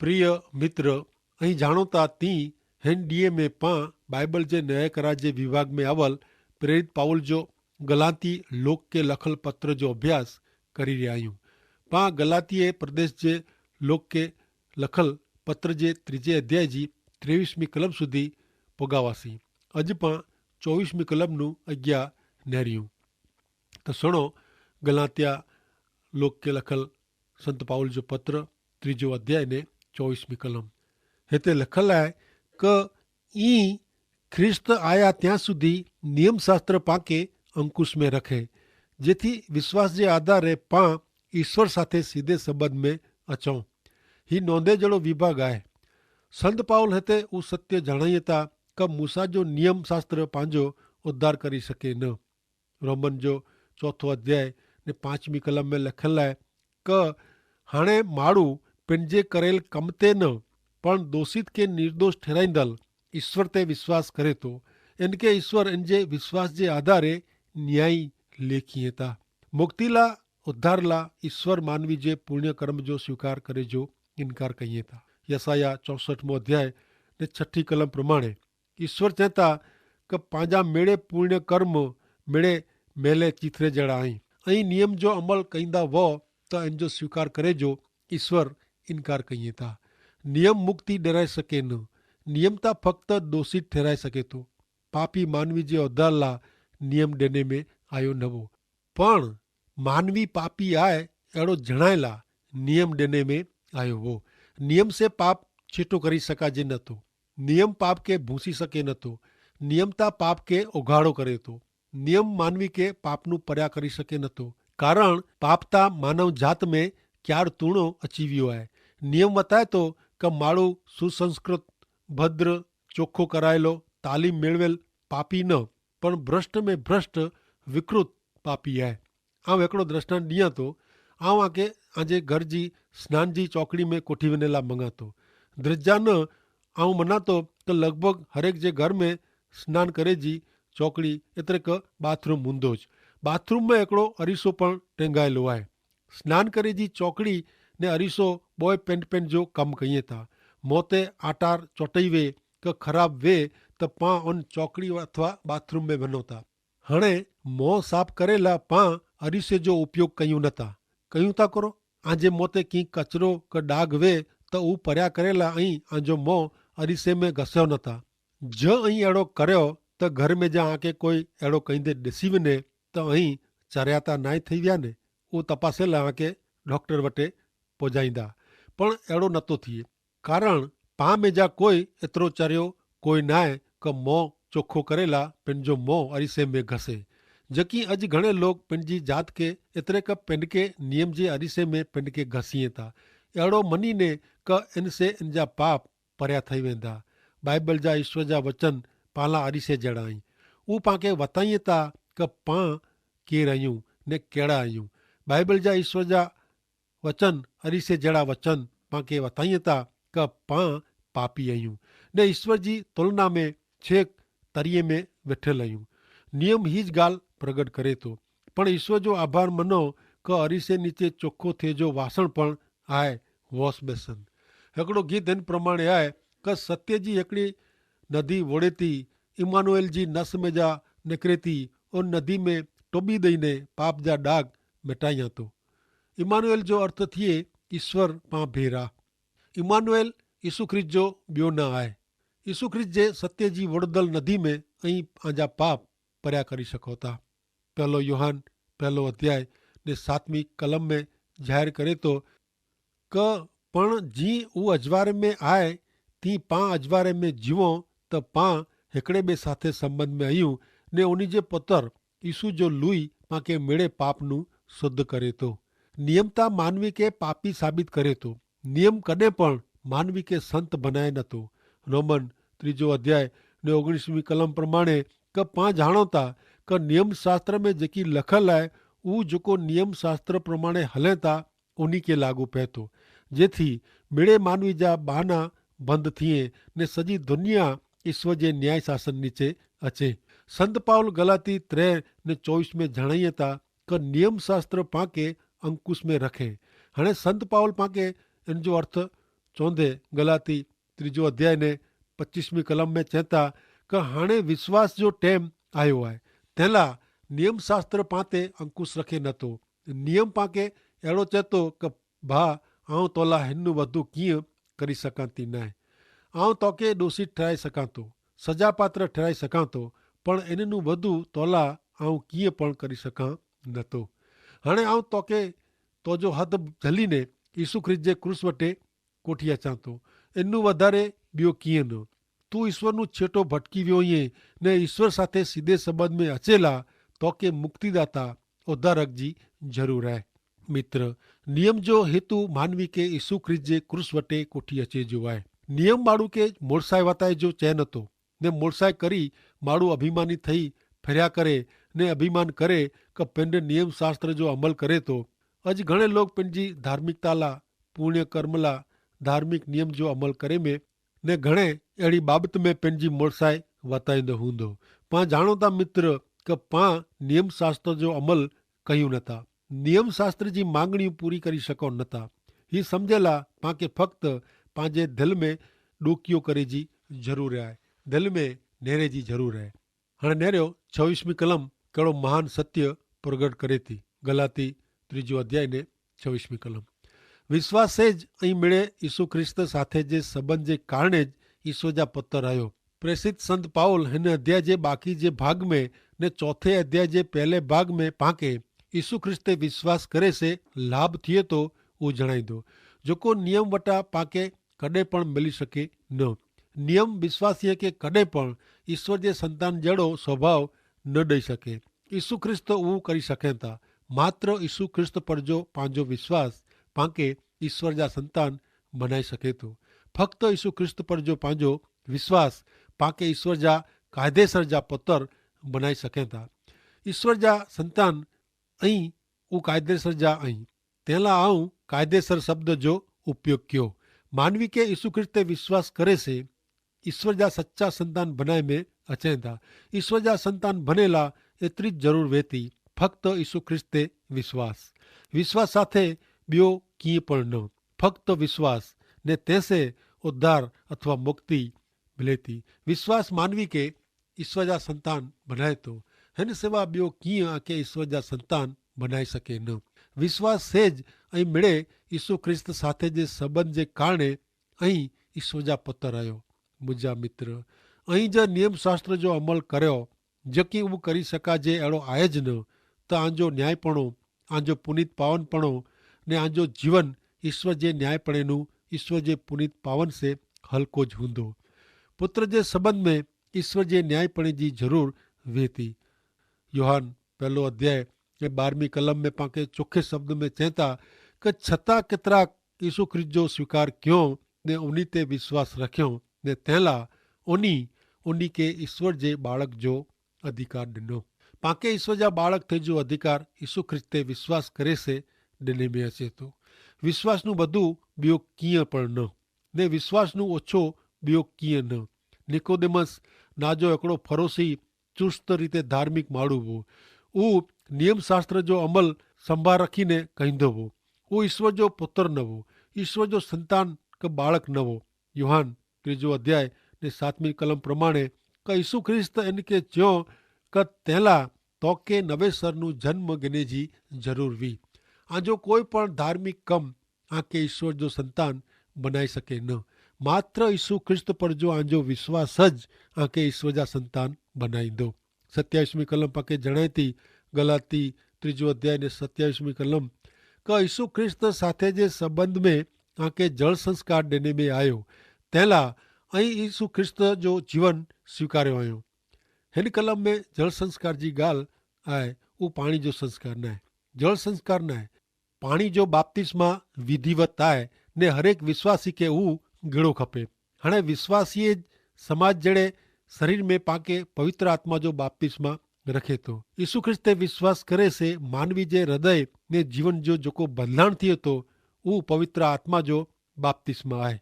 प्रिय मित्र, અહીં જાણોતા ती एनडीए में पां बाइबल जे न्यायिक राज्य विभाग में आवल प्रेरित पाउल जो गलाती लोक के लखल पत्र जो अभ्यास करी रहिया आहियूं। पां गलातीय प्रदेश जे लोक के लखल पत्र जे 3 अध्याय जी 23મી कलम सुधी पोगावासी। अज पां 24મી कलमનું अज्ञा नेरियूं। तो सुनो गलातिया लोक के लखल संत पाउल जो पत्र 3 अध्याय ने 24મી कलम हिते लखल है कि ई ख्रिस्त आया त्या सुधी नियम शास्त्र पाके अंकुश में रखे, जेथी विश्वास के आधारे पां ईश्वर साथे सीधे संबंध में अचूं। ही नोंधे जड़ो विभाग है। संत पाउल हिते उ सत्य जणाइता कि मूसा जो नियम शास्त्र पांजो उद्धार करी सके न। रोमन जो 4 अध्याय ने 5મી कलम में लखल है कि हाणे माड़ू पंहिंजे करेल कम ते न पण दोषित के निर्दोष ठहराईंदल ईश्वर ते विश्वास करे तो इनके ईश्वर इनजे विश्वास जे आधारे न्यायी लेखीए था। मुक्तिला उद्धारला ईश्वर मानवी जे पुण्य कर्म जो स्वीकार करे जो इनकार कहिए था। यसाया 64 अध्याय ने 6 कलम प्रमाणे ईश्वर चेता कि पांजा मेड़े पुण्य कर्म मेड़े मेले चिथरे जड़ा आई ऐं नियम जो अमल कईंदा वो तो इनजो स्वीकार करे जो ईश्वर इनकार कहिए था। नियम मुक्ति डराए सके न, नियमता फक्त दोषित ठहराए सके तो। पापी मानवी जे उद्धार ला नियम देने में आयो नवो, पण मानवी पापी आए एड़ो जणायला नियम देने में आयो वो। नियम से पाप छीटो करी सकाजे न तो, नियम पाप के भूसी सके न तो, नियमता पाप के उघाड़ो करे तो, नियम मानवी के पापनु पर्या करी सके न तो, कारण पापता मानव जात में क्यार तूणो अची वियो है। नियम बताए तो कि माड़ू सुसंस्कृत भद्र चोख्खो करायेलो तालीम मेळवेल पापी न पण भ्रष्ट में भ्रष्ट विकृत पापी है। आउं हिकिड़ो दृष्टांत ॾियां तो आउं आके आजे घर जी स्नान जी चौकड़ी में कोठी वञे मंगा तो द्रिजा न आउं मना तो कि लगभग हरेक जे घर में स्नान करे जी चौकड़ी एतिरे क बाथरूम हूंदो ज। बाथरूम में हिकिड़ो अरीसो पण टेंगायलो आहे। स्नान करे जी चौकड़ी ने अरीसो बॉय पेंट पेंट जो कम कहिए था। मोते आटार चोटई वे कि खराब वे तो पां उन चौकड़ी अथवा बाथरूम में वनो था। हणे मों साफ करेला पां अरीसे जो उपयोग कयूं नथा। कयूं था करो आजे मोते की कचरो क दाग वे तो ऊ पर्या करेला ऐं आंजो मों अरीसे में घस्यो नथा। ज ऐं अहिड़ो कर्यो तो घर में जा आके कोई अहिड़ो कईंदे ॾिसी वञे तो ऐं चरियाता नाए थी विया ने ऊ तपासेला आके डॉक्टर वटे पहुचाईंदा, पण अहिड़ो नथो थिए। कारण पां में जा कोई एतिरो चरियो कोई न आहे कि मों चोख्खो करेला पंहिंजो मों अरीसे में घसे। जबकि अॼु घणे लोग पंहिंजी जात के एतिरे क पेंडके नियम जे अरीसे में पेंडके घसीए था, अहिड़ो मनी ने कि इनसे इनजा पाप परिया थी वेंदा। बाइबल जा ईश्वर जा वचन पाला अरीसे जड़ा आहिनि। ऊ पांखे वताईं था कि पां केर आहियूं ने कहिड़ा आहियूं। बाइबल जा ईश्वर जा वचन अरीसे जड़ा वचन पांखे वताईं था कि पां पापी आहियूं ने ईश्वर जी तुलना में छेक तरीअ में वेठल आहियूं। नियम ही ज ॻाल्हि प्रगट करे थो, पण ईश्वर जो आभार मनो कि अरीसे नीचे चोख्खो थिए जो वासण पण आहे वॉश बेसन। हिकिड़ो गीत हिन प्रमाणे आहे कि सत्य जी हिकिड़ी नदी वोड़े थी, इमानुएल जी नस में जा निकिरे थी, उन नदी में टोबी ॾेई ने पाप जा दाग मिटाइयां थो। इमानुएल जो अर्थ थिए ईश्वर पां भेरा। इमानुएल यीशु ख्रिस्त जो ॿियो न आहे। यीशु ख्रिस्त जे सत्य जी वुड़दल नदी में ऐं पंहिंजा पाप परिया करी सघो था। पहलो यूहान 1 अध्याय ने 7મી कलम में ज़ाहिर करे तो कि पण जीअं ऊ अजवारे में आहे तीअं पां अजवारे में जीवो त पां हिकिड़े ॿिए साथे संबंध में आहियूं ने उन जे पुत्र यीशु जो लुई पांखे मेड़े पाप नू शुद्ध करे तो। नियमता मानवी के पापी साबित करे तो। नियम कॾहिं पण मानवी के संत बनाए नथो। रोमन 3 अध्याय ने 19મી कलम प्रमाणे कि पां जाणो था कि नियम शास्त्र में जेकी लखल आहे ऊ जेको नियम शास्त्र प्रमाणे हले था उन्ही के लागू पए थो, जेथी मेड़े मानवी जा बहाना बंद थिए ने सॼी दुनिया ईश्वर जे न्याय शासन नीचे अचे। संत पाउल गलाती 3 ने 24 में जणाइए था कि नियम शास्त्र पांखे अंकुश में रखे। हाणे संत पाउल पांखे इन जो अर्थ चौंधे गलाती 3 अध्याय ने 25वीं कलम में चेता कि हाणे विश्वास जो टेम आयो है तेला नियम शास्त्र पाते अंकुश रखे नतो। नियम पाके अड़ो चेतो कि भा आऊं तोला हिन वधु कीअं करी सकां थी न आऊं तोखे दोषी ठहराए सकां थो सजा पात्र ठहराए सकां थो पण इननू वधु तोला आऊं कीअं पण करी सकां नथो। हाणे आऊं तोखे तुंहिंजो हथ झलीने यीशु ख्रिस्त जे क्रूस वटे कोठी अचां थो इनू वधारे ॿियो कीअं न। तूं ईश्वरનું છેટો ભટકી વિયો અહીં ને ઈશ્વર સાથે સીધે સંબંધ में અચેલા તોકે મુક્તિદાતા ઉદ્ધારકજી જરૂર है। મિત્ર નિયમ જો હેતુ માનવી કે ઈસુ ખ્રિસ્ત જે ક્રૂસ વટે કોઠી અચે જો आहे નિયમ માળું કે મોડસાઈ વતાએ જો ચેન હતો ને મોડસાઈ કરી માળું અભિમાની થઈ ફર્યા કરે ને અભિમાન કરે કે પેંડ નિયમ શાસ્ત્ર જો અમલ કરે તો अज घणे लोग पंहिंजी धार्मिकता ला पुण्य कर्म ला धार्मिक नियम जो अमल करे में ने घणे अहिड़ी बाबत में पंहिंजी मोड़साई वताईंदो हूंदो पां जाणो था मित्र कि पां नियम शास्त्र जो अमल कयूं नथा नियम शास्त्र जी मांगणियूं पूरी करी सघूं नथा ही समझेला पां खे फक्त पंहिंजे दिल में ॾोकियो करे जी ज़रूर आहे दिल में नेरे जी ज़रूर आहे। हाणे नेरियो 26वीं कलम कहिड़ो महान सत्य प्रगट करे थी गलाती 3 अध्याय ने 26મી કલમ વિશ્વાસે જ અહીં મેળે ઈસુ ખ્રિસ્ત સાથે જે સંબંધ જે કારણે જ ઈશ્વર જા પત્ર આવ્યો। प्रेषित संत पाउल हिन अध्याय जे बाकी जे भाग में ने चौथे अध्याय जे पहले भाग में पाके ईसु ख्रिस्ते विश्वास करे से लाभ थिए तो वो जणाईंदो जेको नियम वटा पाके कॾहिं पण मिली सके न। नियम विश्वासीअ खे कॾहिं पण ईश्वर जे संतान जहिड़ो स्वभाव न ॾेई सके। ईसु ख्रिस्त उहो करी सघनि था मात्र ईसु ख्रिस्त पर जो पंहिंजो विश्वास पाके ईश्वर जा संतान बनाए सके थो। फक्त ईसु ख्रिस्त पर जो पंहिंजो विश्वास पाके ईश्वर जा कायदेसर जा पुत्र बनाए सघनि था। ईश्वर जा संतान ऐं उहो कायदेसर जा आहिनि तंहिं लाइ आऊं कायदेसर शब्द जो उपयोग कयो। मानवी खे ईसु ख्रिस्त ते विश्वास करे से ईश्वर जा सच्चा संतान बनाए में अचनि था। ईश्वर जा संतान बनेला एतिरी ज़रूर वेती फक्त ईसु ख्रिस्त ते विश्वास विश्वास साथे ॿियो कीअं पण न फक्त विश्वास ने तैसे उद्धार अथवा मुक्ति मिले थी। विश्वास मानवी के ईश्वर जा संतान बनाए थो हिन सिवा ॿियो कीअं आके ईश्वर जा संतान बनाए सके न। विश्वास सेज ऐं मिड़े ईसु ख्रिस्त साथे जे संबंध जे कारणे ऐं ईश्वर जा पुत्र आहियो। मुंहिंजा मित्र ऐं जा नियम शास्त्र जो अमल करियो जेकी उहो करी सघाजे अहिड़ो आहे ज न त आंजो न्यायपणो आंजो पुनीत पावनपणो ने आंजो जीवन ईश्वर जे न्यायपणे ईश्वर जे पुनीत पावन से हल्को ज हूंदो। पुत्र जे संबंध में ईश्वर जे न्यायपणे जी ज़रूर वेती। योहान 1 अध्याय 12वीं कलम में पाके चोखे शब्द में चेता कि छता केतिरा ईसु ख्रिस्त जो स्वीकार कयो ने उन्ही ते विश्वास रखियो ने तंहिंला उन्ही के ईश्वर जे बाळक जो अधिकार ॾिनो। पाके ईश्वर जा बाळक थे जो अधिकार ईसु ख्रिस्त ते विश्वास करे से ॾिने में अचे थो। विश्वास नु वधु ॿियो कीअं पण न ने विश्वास नु ओछो ॿियो कीअं न। निकोदेमस नाजो हिकिड़ो फरोसी चुस्त रीते धार्मिक माण्हू हो। उहो नियम शास्त्र जो अमल संभाल रखीने कहंदो हो। उहो ईश्वर जो पुत्र न हो ईश्वर जो संतान के बाळक न हो। योहान 3 अध्याय ने 7મી कलम प्रमाणे કે ઈસુ ખ્રિસ્ત इनके चयो कि तंहिंला तोखे नवेसरનું जन्म गिने जी ज़रूर हुई। आंजो कोई पण धार्मिक कम आके ईश्वर जो संतान बनाए सके न मात्र ईसु ख्रिस्त पर जो आंजो विश्वास ज आके ईश्वर जा संतान बनाईंदो। 27મી कलम पाके जणाए थी गलाती 3 अध्याय ने 27મી कलम कि ईसु ख्रिस्त साथे जे संबंध में आके जल संस्कार ॾिने में आयो तंहिंला ऐं ईसु ख्रिस्त जो जीवन स्वीकारियो आहियो। हिन कलम में जल संस्कार जी ॻाल्हि आहे उहो पाणी जो संस्कार न आहे जल संस्कार न आहे। पाणी जो बाप्तिस्मा विधिवत आहे ने हरेक विश्वासी खे उहो गिड़ो खपे। हाणे विश्वासीअ समाज जहिड़े शरीर में पाके पवित्र आत्मा जो बाप्तिस्मा रखे थो। ईसु ख्रिस्त ते विश्वास करे से मानवी जे हृदय ने जीवन जो जेको बदलाव थिए थो उहो पवित्र आत्मा जो बाप्तिस्मा आहे।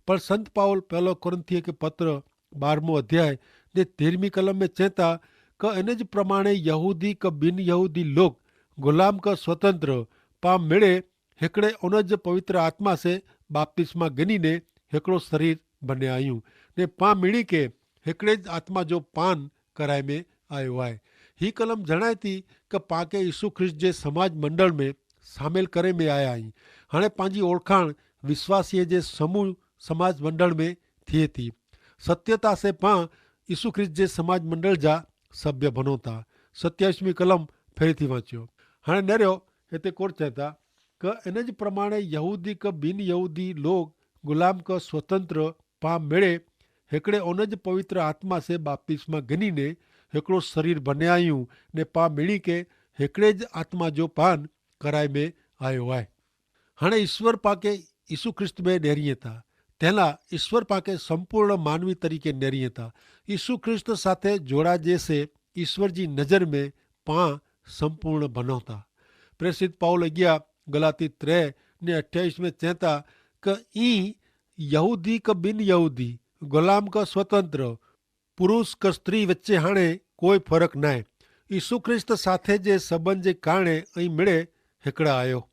पर संत पाउल 1 कोरिन्थियों के पत्र 12 अध्याय ने 13મી कलम में चेता कि इन जे प्रमाणे यहूदी का बिन यहूदी लोग गुलाम का स्वतंत्र पा मिड़े हिकड़े उन जे पवित्र आत्मा से बाप्तिस्मा गनीने हिकिड़ो शरीर बनिया आहियूं ने पाण मिड़ी के हिकिड़े ज आत्मा जो पान कराए में आयो आहे। ही कलम जणाए थी कि पाण खे यीशु ख्रिस्त जे समाज मंडल में शामिल करे में आया आहियूं। हाणे पंहिंजी ओळखाण विश्वासीअ जे समूह समाज मंडल में थिए थी। सत्यता से पाण यीशु ख्रिस्त जे समाज मंडल जा सभ्य बनो था। 27वीं कलम फेरी थी वांचियो। हाणे नरियो हिते कोर्ट चए था कि इन जे प्रमाणे यहूदी क बिन यहूदी लोग गुलाम क स्वतंत्र पाण मिड़े हिकिड़े उन जे पवित्र आत्मा से बाप्तिस्मा गनी ने हिकिड़ो शरीर बनिया आहियूं ने पाण मिड़ी के हिकिड़े ज आत्मा जो पान कराए में आयो आहे। हाणे ईश्वर पाके यीशु ख्रिस्त में ॾेरीए था। तेला ईश्वर पाके संपूर्ण मानवी तरीके ॾेरीए था। यीशु ख्रिस्त साथे जोड़ाजे से ईश्वर जी नज़र में पाण संपूर्ण बनो था। प्रेसित पाउल अॻियां गलाती 3 ने 28 में चए था कि ई यहूदी क बिन यहूदी गुलाम क स्वतंत्र पुरुष क स्त्री वच्चे हाणे कोई फ़र्क़ु न आहे। यीशु ख्रिस्त साथे जे सबंध जे कारणे ऐं मिड़े हिकिड़ा आयो।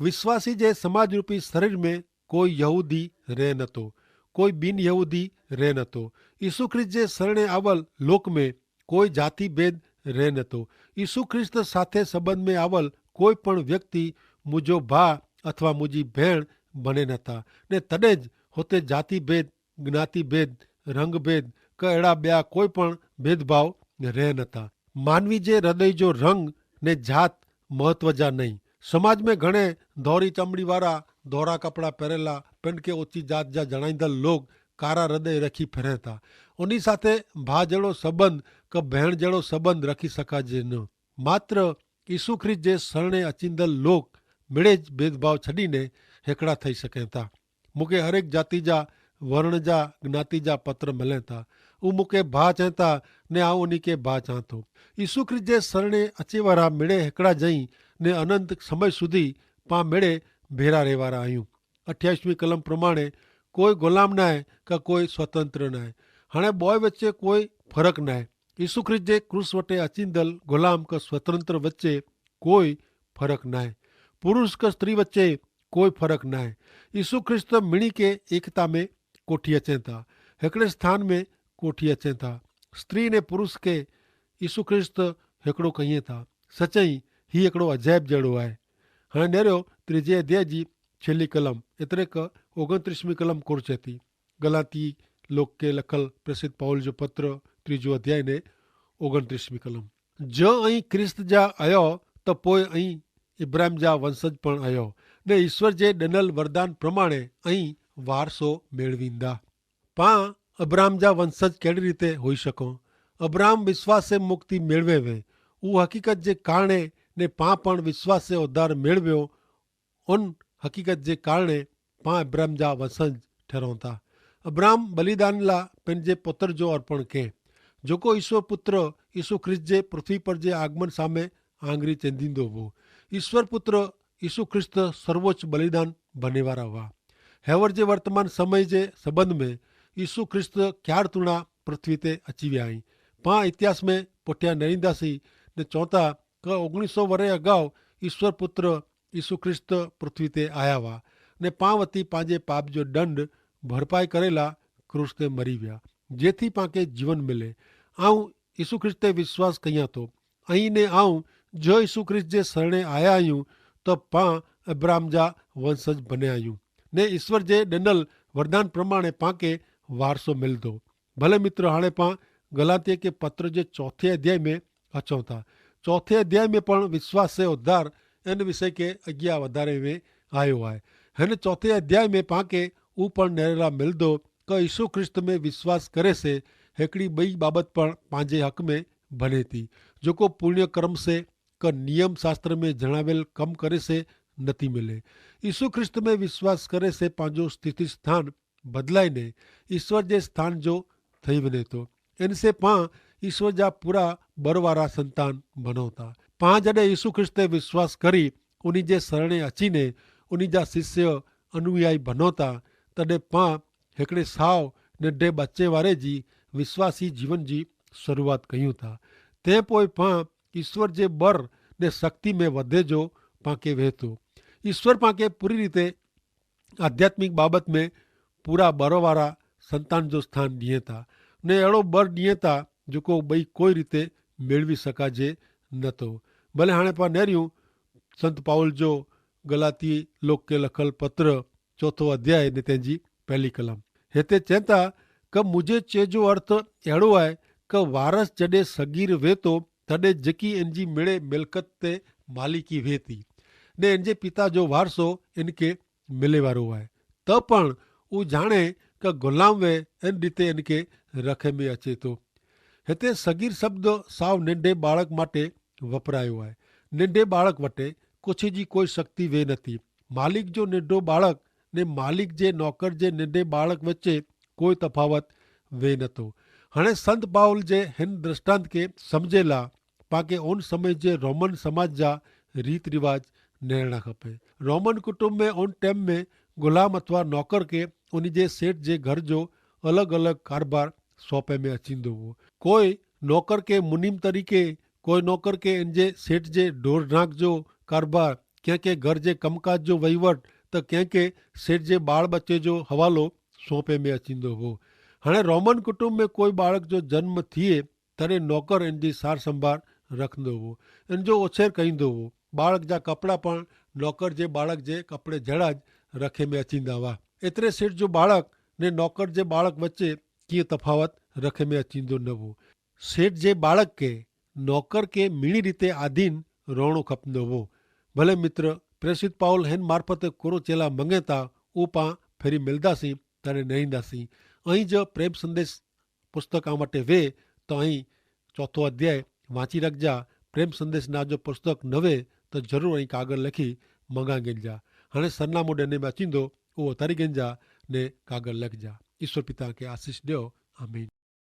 विश्वासी जे समाज रूपी शरीर में कोई यहूदी रहे नथो, कोई बिन यहूदी रहे नथो। यीशु ख्रिस्त जे शरणे आवल लोक में कोई जाति भेद रहे नथो। यीशु ख्रिस्त साथे संबंध में आवल कोई पण व्यक्ति मुझो भाउ अथवा मुझी भेण बने नथा ने तॾहिं ज हुते जाति भेद, ज्ञाति भेद, रंग भेद क अहिड़ा ॿिया कोई पण भेदभाव रहे नथा। मानवी जे हृदय जो रंग ने जात महत्व जा नहीं। समाज में घणे धोरी चमड़ी वारा धोरा कपड़ा पहरेला पिन के ऊंची जात जा जणाईंदड़ लोग कारा हृदय रखी फिरे था। उन्हीं साथे भाउ जहिड़ो संबंध क भेण जहिड़ो संबंध रखी सघाजे न। मात्र यीशु ख्रिस्त जे शरणे अचींदड़ लोग मिड़े ज भेदभाव छॾीने हिकिड़ा थई सघनि था। मूंखे हर एक जाति जा, वर्ण जा, ज्ञाति जा पत्र मिलनि था। हू मूंखे भाउ चवनि था ने आउं उन्ही खे भाउ चवां थो। यीशु ख्रिस्त जे शरणे अचे वारा मिड़े हिकिड़ा जई ने अनंत समय सुधी पाण मिड़े भेरा रहे वारा आहियूं। 28वीं कलम प्रमाणे कोई गुलाम न आहे का कोई स्वतंत्र न आहे। हाणे ॿोए वच्चे कोई फ़र्क़ु न आहे। यीशु ख्रिस्त जे क्रूस वटे अचींदड़ गुलाम क स्वतंत्र वच्चे कोई फ़र्क़ु न आहे। पुरुष क स्त्री वच्चे कोई फ़र्क़ु न आहे। यीशु ख्रिस्त मिणी के एकता में कोठी अचनि था, हिकिड़े स्थान में कोठी अचनि था। स्त्री ने पुरुष के यीशु ख्रिस्त हिकिड़ो कईं था। सचई ही हिकिड़ो अजाइब जहिड़ो आहे। हाणे नेरियो 3 अध्याय जी छेल्ली कलम एतिरे क 29वीं कलम कोर चए थी। गलाती लोक के लखल प्रसिद्ध पाउल जो पत्र 3 अध्याय ने 29वीं कलम। जो ऐं ख्रिस्त जा आयो त पोइ ऐं इब्राहिम जा वंशज पण आयो ने ईश्वर जे ॾिनल वरदान प्रमाणे ऐं वारसो मेळवींदा। पाण अब्राहम जा वंशज कहिड़ी रीते होई सघूं? अब्राहम विश्वास से मुक्ति मेळवे वे। उहो हक़ीक़त जे कारणे ने पाण पण विश्वास से उद्धार मेळवियो। उन हक़ीक़त जे कारणे पाण अब्राहम जा वंशज ठहरूं था। अब्राहम बलिदान लाइ पंहिंजे पुत्र जो अर्पण कयईं, जेको ईश्वर पुत्र यीशु ख्रिस्त जे पृथ्वी पर जे आगमन सामे आंगरी चंदींदो हो। ईश्वर पुत्र यीशु ख्रिस्त सर्वोच्च बलिदान बने वारा हुआ। हैवर जे वर्तमान समय जे संबंध में यीशु ख्रिस्त क्यार तुणा पृथ्वी ते अची विया आहिनि। पाण इतिहास में पुठियां नरींदासीं ने चऊं था कि 1900 वरे अगाऊ ईश्वर पुत्र यीशु ख्रिस्त पृथ्वी ते आया हुआ ने पाण वती पंहिंजे पाप जो दंड भरपाई करेला क्रूस ते मरी विया जेथी पाण खे जीवन मिले। आऊं यीशु ख्रिस्त ते विश्वास कयां थो ऐं ने आऊं जो यीशु ख्रिस्त जे शरणे आया आहियूं त पाण अब्राहम जा वंशज बनिया आहियूं ने ईश्वर जे ॾिनल वरदान प्रमाणे पाण खे वारसो मिलंदो। भले मित्र, हाणे पाण गलातिया के पत्र जे 4 अध्याय में अचूं था। 4 अध्याय में पण विश्वास से उद्धार इन विषय के अॻियां वधारे में आयो आहे। हिन 4 अध्याय में पाण खे ऊ पण नेरला मिलंदो कि यीशु ख्रिस्त में विश्वास करे से हिकिड़ी ॿई बाबत पण पंहिंजे हक़ में बने थी, जेको पुण्य कर्म से क नियम शास्त्र में जणावियल कम करे से नथी मिले। यीशु ख्रिस्त में विश्वास करे से पंहिंजो स्थिति स्थान बदलाईने ईश्वर जे स्थान जो थई वञे थो। इनसे पाण ईश्वर जा पूरा बर वारा संतान बनो था। पाण जॾहिं यीशु ख्रिस्त ते विश्वास करी उन्ही जे शरणे अचीने उन्ही जा शिष्य अनुयायी बनो था, तॾहिं पाण हिकिड़े साओ नंढे बच्चे वारे जी विश्वासी जीवन जी शुरूआत कयूं था। तंहिं पोइ पाण ईश्वर जे बर ने शक्ति में वधे जो पाण खे वेहे थो। ईश्वर पाण खे पूरी रीते आध्यात्मिक बाबत में पूरा बर वारा संतान जो स्थान दिए था ने अड़ो बर दिए था जो बई कोई रीते मेळवी सकाजे नतो। भले हाणे पाण नेरियूं संत पाउल जो गलाती लोक के लखल पत्र 4 अध्याय ने तेंजी पहली कलम हिते चवनि था कि मुझे चेजो अर्थ अहिड़ो आहे कि वारस जॾहिं सगीर वे तो तॾहिं जेकी इनजी मिड़े मिल्कत ते मालिकी वे थी ने इनजे पिता जो वारसो इनके मिले वारो आहे त पण हू जाणे कि गुलाम वे इन रीते इनके रखे में अचे थो। हिते सगीर शब्द साव नंढे बाळक माटे वपरायो आहे। नंढे बाळक वटे कुछ जी कोई शक्ति वे नथी। मालिक जो नंढो बाळक ने मालिक जे नौकर जे नंढे बाळक वच्चे कोई तफावत वे नथो। हाणे संत पाउल जे हिन दृष्टांत के समझे ला पाके उन समय जे रोमन समाज जा रीत रिवाज निरणा खपे। रोमन कुटुंब में उन टाइम में गुलाम अथवा नौकर के उन जे सेठ जे घर जो अलग अलग कारोबार सौंपे में अचींदो हो। कोई नौकर के मुनीम तरीके, कोई नौकर के इन जे सेठ जे ढोर ढांक जो कारोबार, कंहिंखे घर जे कमकाज जो वहीवट त कंहिंखे सेठ जे बाल बच्चे जो हवालो सौंपे में अचींदो हो। हाणे रोमन कुटुंब में कोई बाळक जो जन्म थिए तॾहिं नौकर इन जी सार संभाल रखंदो हो, इन जो उछेर कईंदो हो। बाळक जा कपिड़ा पण नौकर जे बाळक जे कपिड़े जहिड़ा रखे में अचींदा हुआ। एतिरे सेठ जो बाळक ने नौकर जे बाळक वच्चे कीअं तफावत रखे में अचींदो न हो। सेठ जे बाळक के नौकर के मीणी रीते आधीन रहणो खपंदो हो। भले मित्र प्रेषित पाउल हिन मार्फत कोरो चेला मंगे था उहो पाण फेरी मिलंदासीं तॾहिं न ईंदासीं। અહીં જ પ્રેમ સંદેશ પુસ્તક આ માટે વે તો અહીં 4 અધ્યાય વાંચી રાખજા। પ્રેમ સંદેશ ના જો પુસ્તક નવે તો જરૂર અહીં કાગળ લખી મંગા ગેંજા। हाणे सरनामो ॾियण में अचींदो उहो उतारी गंजा ने कागल लखजा। ईश्वर पिता के आशीष ॾियो। आमीन।